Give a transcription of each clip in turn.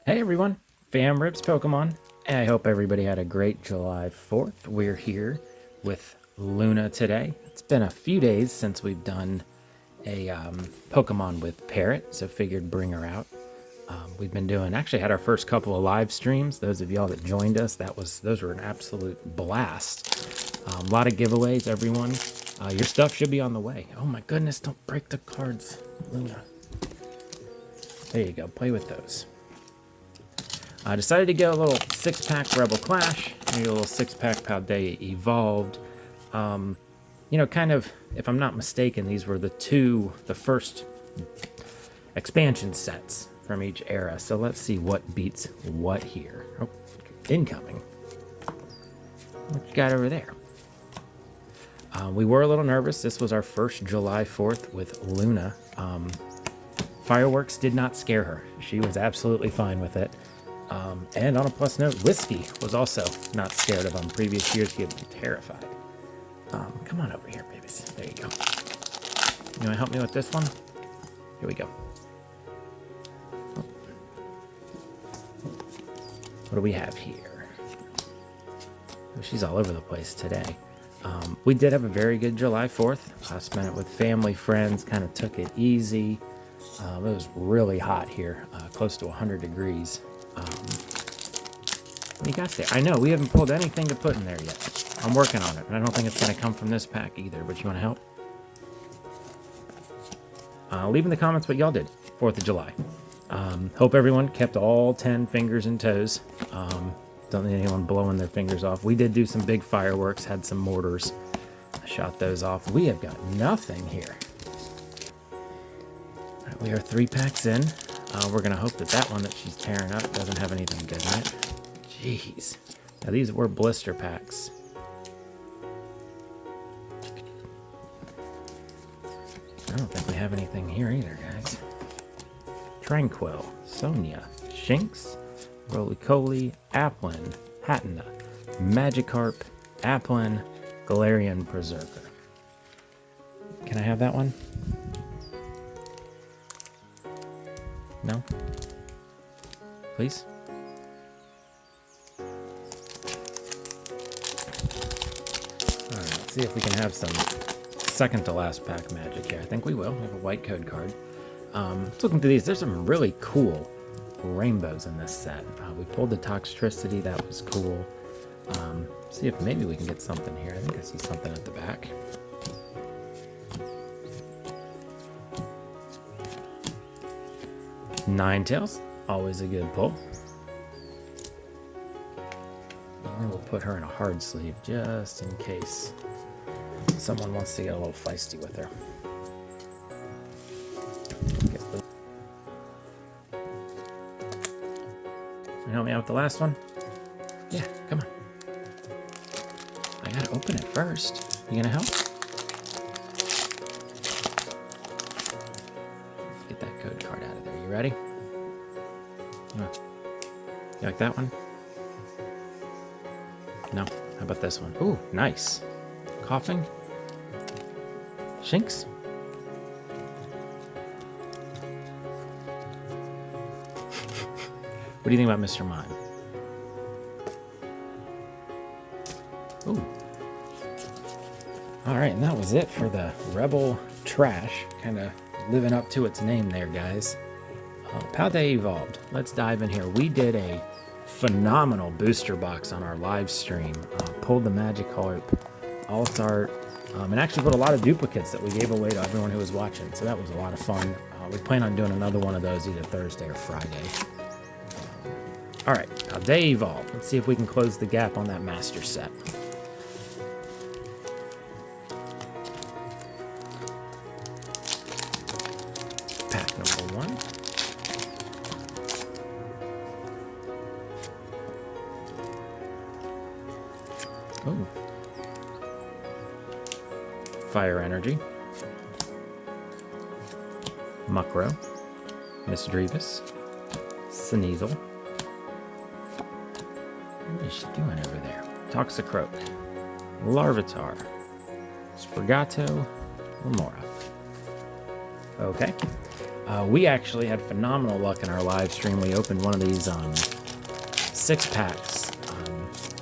Hey everyone, Fam Rips Pokemon. I hope everybody had a great July 4th. We're here with Luna today. It's been a few days since we've done a Pokemon with Parrot, so figured bring her out. We've been doing, actually had our first couple of live streams. Those of y'all that joined us, those were an absolute blast. A lot of giveaways, everyone. Your stuff should be on the way. Oh my goodness, don't break the cards, Luna. There you go, play with those. I decided to go a little 6-pack Rebel Clash, maybe a little 6-pack Paldea Evolved. You know, kind of, if I'm not mistaken, these were the first expansion sets from each era. So let's see what beats what here. Oh, incoming. What you got over there? We were a little nervous. This was our first July 4th with Luna. Fireworks did not scare her. She was absolutely fine with it. And on a plus note, Whiskey was also not scared of them. Previous years, he had been terrified. Come on over here, babies. There you go. You want to help me with this one? Here we go. What do we have here? Oh, she's all over the place today. We did have a very good July 4th. I spent it with family, friends, kind of took it easy. It was really hot here, close to 100 degrees. What do you got there? I know, we haven't pulled anything to put in there yet. I'm working on it, and I don't think it's going to come from this pack either, but you want to help? Leave in the comments what y'all did, 4th of July. Hope everyone kept all 10 fingers and toes. Don't need anyone blowing their fingers off. We did do some big fireworks, had some mortars. I shot those off. We have got nothing here. All right, we are 3 packs in. We're going to hope that that one that she's tearing up doesn't have anything good in it. Jeez. Now these were blister packs. I don't think we have anything here either, guys. Tranquil, Sonia, Shinx, Roly-Coly, Applin, Hatenna, Magikarp, Applin, Galarian Berserker. Can I have that one? No? Please? Alright, let's see if we can have some second to last pack magic here. I think we will. We have a white code card. Looking through these, there's some really cool rainbows in this set. We pulled the Toxtricity, that was cool. See if maybe we can get something here. I think I see something at the back. Ninetales, always a good pull. And we'll put her in a hard sleeve just in case someone wants to get a little feisty with her. Can you help me out with the last one? Yeah, come on. I gotta open it first. You gonna help? Get that code card out of there. You ready? You like that one? No. How about this one? Ooh, nice. Coughing. Shinx. What do you think about Mr. Mime? Ooh. Alright, and that was it for the Rebel Trash. Kind of living up to its name there, guys. Paldea Evolved. Let's dive in here. We did a phenomenal booster box on our live stream. Pulled the Magikarp, Alt-Art, and actually put a lot of duplicates that we gave away to everyone who was watching. So that was a lot of fun. We plan on doing another one of those either Thursday or Friday. Alright, Paldea Evolved. Let's see if we can close the gap on that master set. Pack number 1. Oh. Fire Energy. Muckrow. Misdreavus. Sneasel. What is she doing over there? Toxicroak. Larvitar. Sprigato. Lamora. Okay. We actually had phenomenal luck in our live stream. We opened one of these 6-packs.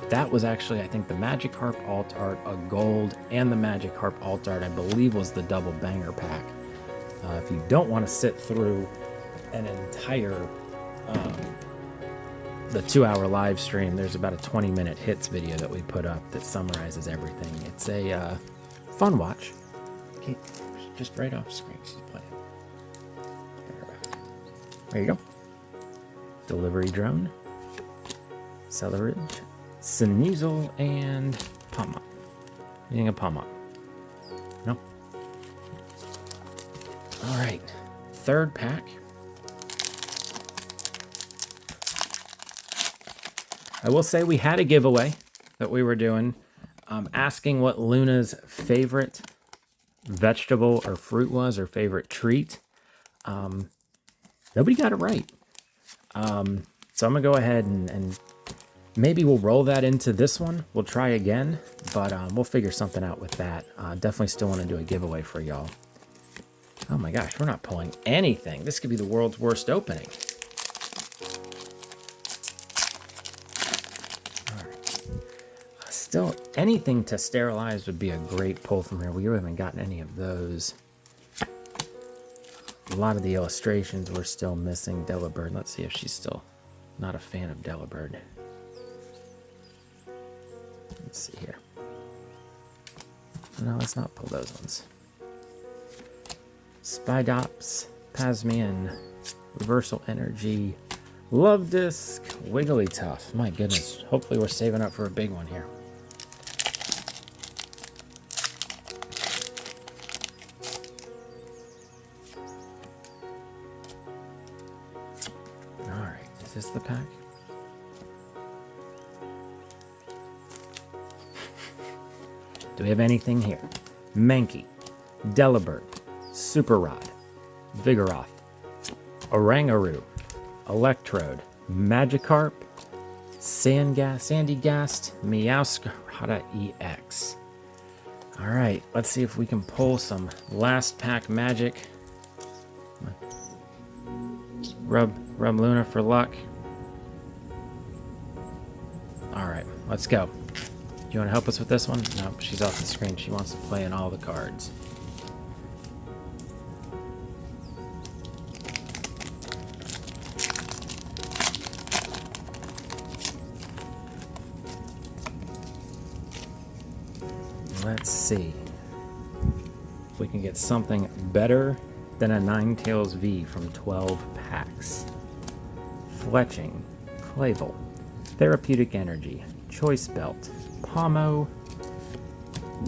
That was actually, I think, the Magikarp Alt Art, a gold, and the Magikarp Alt Art, I believe, was the double banger pack. If you don't want to sit through an entire the 2-hour live stream, there's about a 20-minute hits video that we put up that summarizes everything. It's a fun watch. Okay, just right off screen. She's playing. There you go. Delivery drone, Celeridge, Sneasel, and Palmop. Using a Palmop. No. All right, 3rd pack. I will say we had a giveaway that we were doing, asking what Luna's favorite vegetable or fruit was, or favorite treat. Nobody got it right. So I'm gonna go ahead and maybe we'll roll that into this one. We'll try again, but we'll figure something out with that. Definitely still want to do a giveaway for y'all. Oh my gosh, we're not pulling anything. This could be the world's worst opening. Still, anything to sterilize would be a great pull from here. We haven't gotten any of those. A lot of the illustrations we're still missing. Delibird. Let's see if she's still not a fan of Delibird. Let's see here. No, let's not pull those ones. Spidops, Pasmian, Reversal Energy, Love Disc, Wigglytuff. My goodness. Hopefully we're saving up for a big one here. Is this the pack? Do we have anything here? Mankey, Delibird, Super Rod, Vigoroth, Oranguru, Electrode, Magikarp, Sandygast, Meowscarada EX. All right, let's see if we can pull some last pack magic. Rub Luna for luck. All right, let's go. Do you want to help us with this one? No, she's off the screen. She wants to play in all the cards. Let's see if we can get something better than a Ninetales V from 12 packs. Fletching, Clavel, Therapeutic Energy, Choice Belt, Pomo.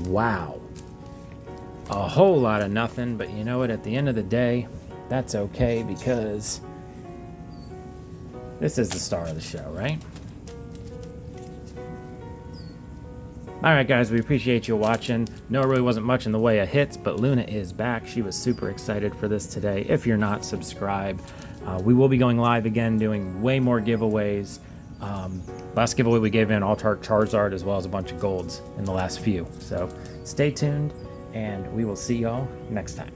Wow. A whole lot of nothing, but you know what? At the end of the day, that's okay because this is the star of the show, right? Alright guys, we appreciate you watching. No, it really wasn't much in the way of hits, but Luna is back. She was super excited for this today. If you're not, subscribe. We will be going live again, doing way more giveaways. Last giveaway we gave in Alt-Art Charizard as well as a bunch of golds in the last few. So stay tuned, and we will see y'all next time.